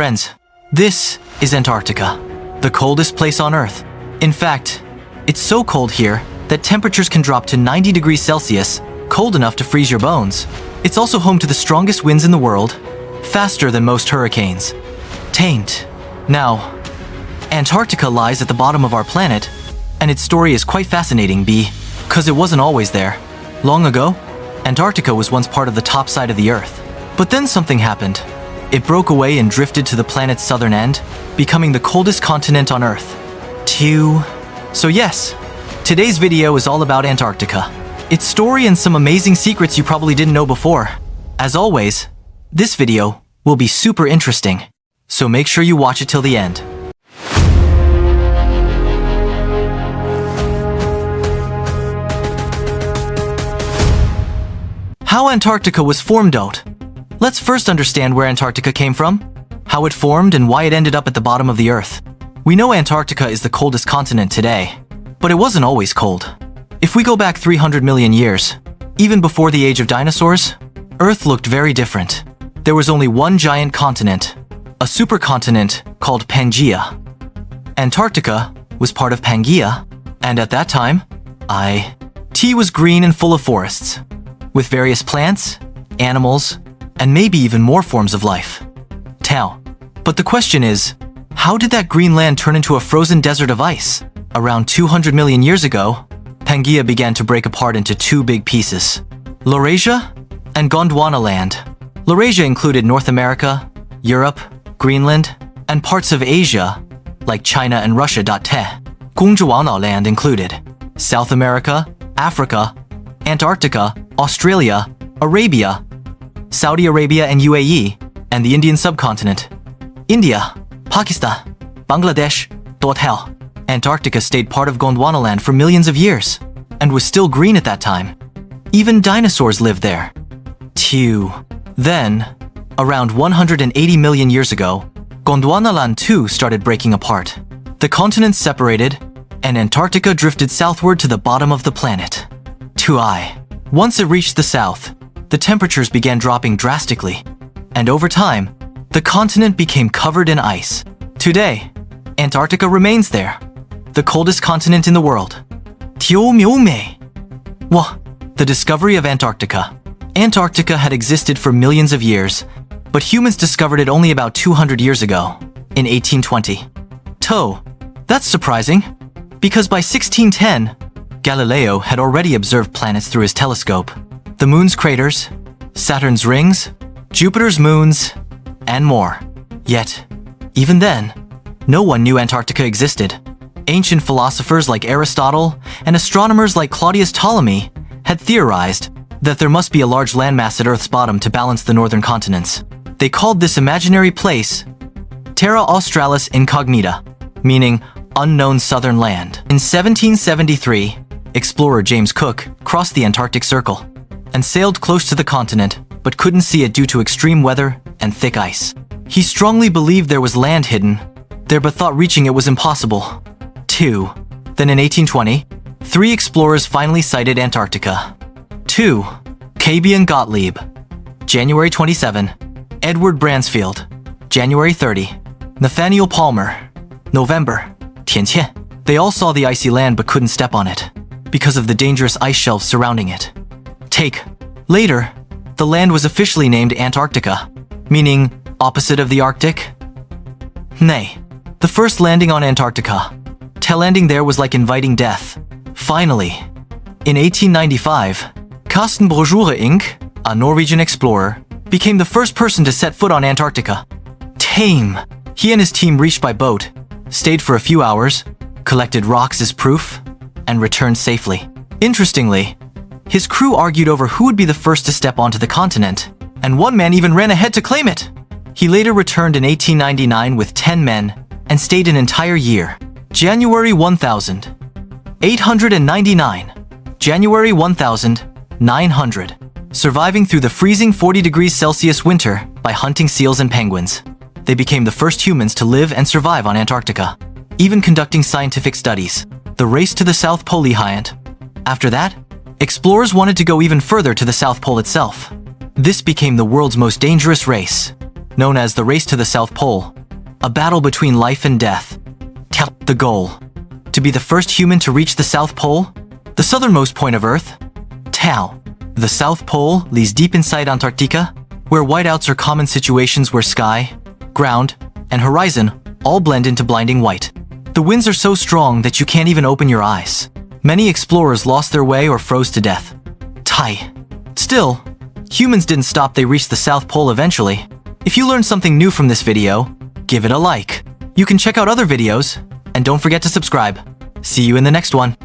Friends, this is Antarctica, the coldest place on Earth. In fact, it's so cold here that temperatures can drop to 90 degrees Celsius, cold enough to freeze your bones. It's also home to the strongest winds in the world, faster than most hurricanes. Tamed. Now, Antarctica lies at the bottom of our planet, and its story is quite fascinating, because it wasn't always there. Long ago, Antarctica was once part of the top side of the Earth. But then something happened. It broke away and drifted to the planet's southern end, becoming the coldest continent on Earth. So yes, today's video is all about Antarctica. Its story and some amazing secrets you probably didn't know before. As always, this video will be super interesting, so make sure you watch it till the end. How Antarctica was formed out. Let's first understand where Antarctica came from, how it formed, and why it ended up at the bottom of the Earth. We know Antarctica is the coldest continent today, but it wasn't always cold. If we go back 300 million years, even before the age of dinosaurs, Earth looked very different. There was only one giant continent, a supercontinent called Pangaea. Antarctica was part of Pangaea, and at that time, it was green and full of forests, with various plants, animals, and maybe even more forms of life. But the question is, how did that green land turn into a frozen desert of ice? Around 200 million years ago, Pangaea began to break apart into two big pieces, Laurasia and Gondwana land. Laurasia included North America, Europe, Greenland, and parts of Asia, like China and Russia. Gondwana land included South America, Africa, Antarctica, Australia, Arabia, Saudi Arabia and UAE, and the Indian subcontinent. India, Pakistan, Bangladesh, Antarctica stayed part of Gondwana land for millions of years, and was still green at that time. Even dinosaurs lived there. Then, around 180 million years ago, Gondwana land too started breaking apart. The continents separated, and Antarctica drifted southward to the bottom of the planet. Once it reached the south, the temperatures began dropping drastically, and over time, the continent became covered in ice. Today, Antarctica remains there, the coldest continent in the world. The discovery of Antarctica. Antarctica had existed for millions of years, but humans discovered it only about 200 years ago, in 1820. That's surprising, because by 1610, Galileo had already observed planets through his telescope. The moon's craters, Saturn's rings, Jupiter's moons, and more. Yet, even then, no one knew Antarctica existed. Ancient philosophers like Aristotle and astronomers like Claudius Ptolemy had theorized that there must be a large landmass at Earth's bottom to balance the northern continents. They called this imaginary place Terra Australis Incognita, meaning unknown southern land. In 1773, explorer James Cook crossed the Antarctic Circle and sailed close to the continent, but couldn't see it due to extreme weather and thick ice. He strongly believed there was land hidden there, but thought reaching it was impossible. Then in 1820, 3 explorers finally sighted Antarctica. Cabby and Gottlieb, January 27, Edward Bransfield, January 30, Nathaniel Palmer, November, Tianqian. They all saw the icy land but couldn't step on it, because of the dangerous ice shelves surrounding it. Later, the land was officially named Antarctica, meaning opposite of the Arctic. The first landing on Antarctica. Landing there was like inviting death. Finally, in 1895, Carsten Brojure Inc., a Norwegian explorer, became the first person to set foot on Antarctica. He and his team reached by boat, stayed for a few hours, collected rocks as proof, and returned safely. Interestingly, his crew argued over who would be the first to step onto the continent, and one man even ran ahead to claim it. He later returned in 1899 with 10 men and stayed an entire year. January 1899, January 1900, surviving through the freezing 40 degrees Celsius winter by hunting seals and penguins. They became the first humans to live and survive on Antarctica, even conducting scientific studies. The race to the South Pole behind. After that, explorers wanted to go even further to the South Pole itself. This became the world's most dangerous race. known as the Race to the South Pole, a battle between life and death. The goal: to be the first human to reach the South Pole, the southernmost point of Earth. The South Pole lies deep inside Antarctica, where whiteouts are common situations where sky, ground, and horizon all blend into blinding white. The winds are so strong that you can't even open your eyes. Many explorers lost their way or froze to death. Still, humans didn't stop, they reached the South Pole eventually. If you learned something new from this video, give it a like. You can check out other videos, and don't forget to subscribe. See you in the next one.